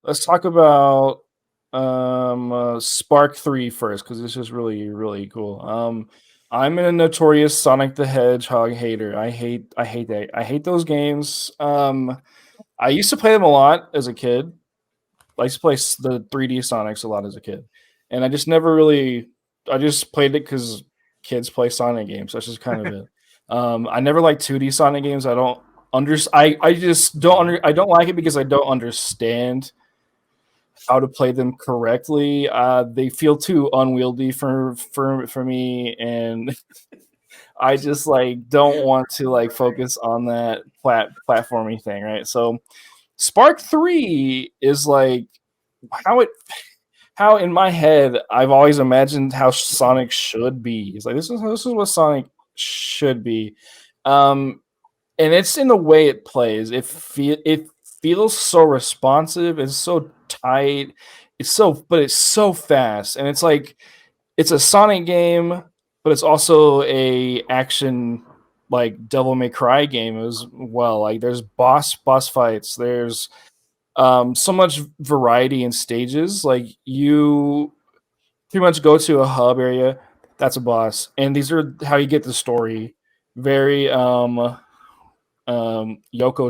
let's talk about Spark 3 first because this is really cool. I'm a notorious Sonic the Hedgehog hater. I hate that. I hate those games. I used to play them a lot as a kid. I used to play the 3D Sonics a lot as a kid, and I just never really. I just played it because kids play Sonic games. That's just kind of it. I never liked 2D Sonic games. I don't under. I just don't under. I don't like it because I don't understand how to play them correctly. They feel too unwieldy for me, and I just like don't want to like focus on that platforming thing, right? So Spark 3 is like how it how in my head I've always imagined how Sonic should be. It's like this is what Sonic should be. Um and it's in the way it plays. It feels so responsive, it's so tight, it's so fast. And it's like it's a Sonic game, but it's also a action like Devil May Cry game as well. Like there's boss fights, there's so much variety in stages. Like you pretty much go to a hub area, that's a boss, and these are how you get the story. Very Yoko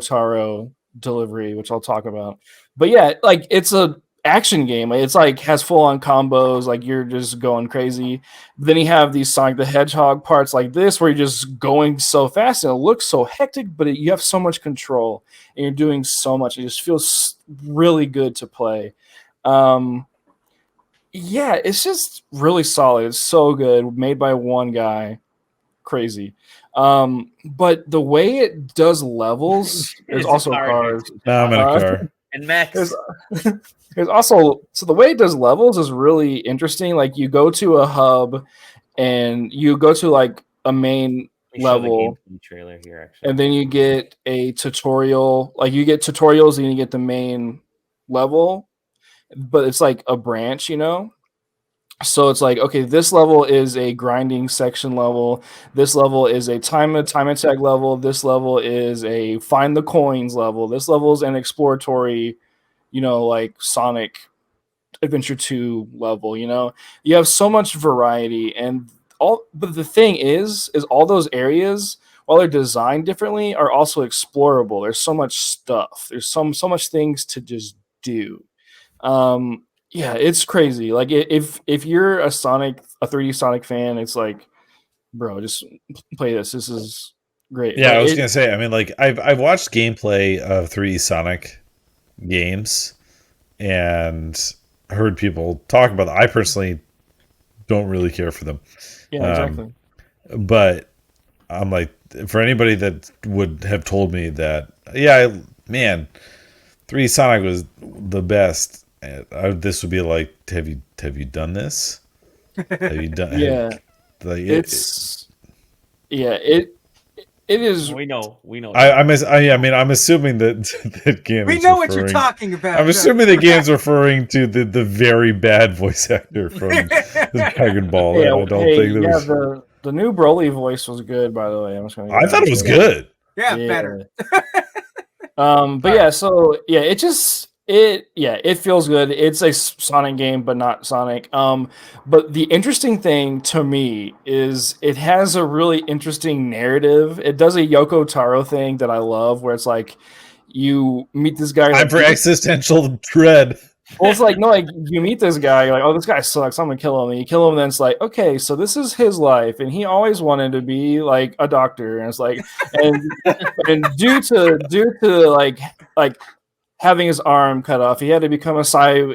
Taro delivery, which I'll talk about. But yeah, like it's a action game. It's like has full on combos, like you're just going crazy. Then you have these Sonic the Hedgehog parts like this, where you're just going so fast and it looks so hectic, but you have so much control and you're doing so much. It just feels really good to play. Um, yeah, it's just really solid. It's so good, made by one guy, crazy. But the way it does levels, there's It's a also car cars. game. No, I'm in a car. And Max. There's also so the way it does levels is really interesting. Like you go to a hub and you go to like a main Let me show the level, gameplay trailer here, actually. and then you get a tutorial. Like you get tutorials and you get the main level, but it's like a branch, you know? So it's like, okay, this level is a grinding section level. This level is a time attack level. This level is a find the coins level. This level is an exploratory, like Sonic Adventure 2 level, You have so much variety and but the thing is all those areas, while they're designed differently, are also explorable. There's so much stuff. There's so much things to just do. Yeah, it's crazy. Like if you're a 3D Sonic fan, it's like, bro, just play this. This is great. Yeah, But I was gonna say. I mean, like I've watched gameplay of 3D Sonic games and heard people talk about them. I personally don't really care for them. yeah, exactly. But I'm like, for anybody that would have told me that, yeah, man, 3D Sonic was the best. This would be like, have you done this? Have you done? Yeah, Like it is. We know. I mean, I'm assuming that Gam. We know what you're talking about. I'm assuming that Gam's referring to the very bad voice actor from Dragon Ball. Yeah, I don't think there was. the new Broly voice was good, by the way. I'm just gonna. I thought it was good. Yeah, better. But yeah, so yeah, it feels good. It's a Sonic game, but not Sonic. But the interesting thing to me is it has a really interesting narrative. It does a Yoko Taro thing that I love, where it's like you meet this guy. Time for existential dread. Well, it's like, no, like you meet this guy, you're like, oh, this guy sucks, I'm gonna kill him. And you kill him, and then it's like, okay, so this is his life, and he always wanted to be like a doctor, and it's like, and due to like having his arm cut off, he had to become a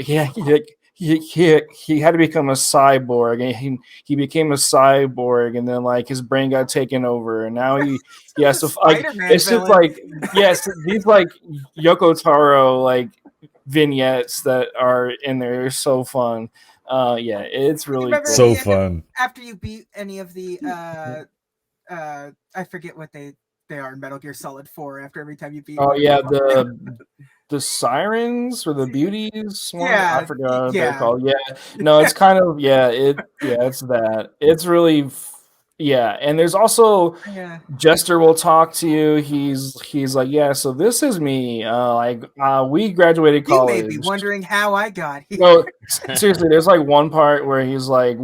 he had to become a cyborg, and he became a cyborg, and then like his brain got taken over, and now he has to like it's just like yes, these like Yoko Taro like vignettes that are in there. They're so fun. Yeah, it's really cool. So fun. After you beat any of the I forget what they are in Metal Gear Solid 4, after every time you beat yeah, the sirens or the beauties one? Yeah, I forgot what they're called. Yeah, no, it's kind of it's that. It's really Yeah, and there's also Yeah. Jester will talk to you. He's like, yeah, so this is me. We graduated You college. may be wondering how I got here. No, seriously, there's like one part where he's like,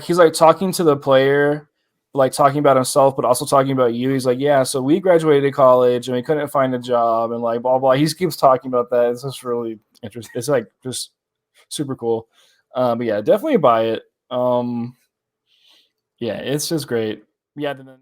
he's like talking to the player, like talking about himself, but also talking about you. He's like, yeah, so we graduated college and we couldn't find a job and like blah blah. He just keeps talking about that. It's just really interesting. It's like just super cool. But yeah, definitely buy it. Yeah, it's just great. Yeah, then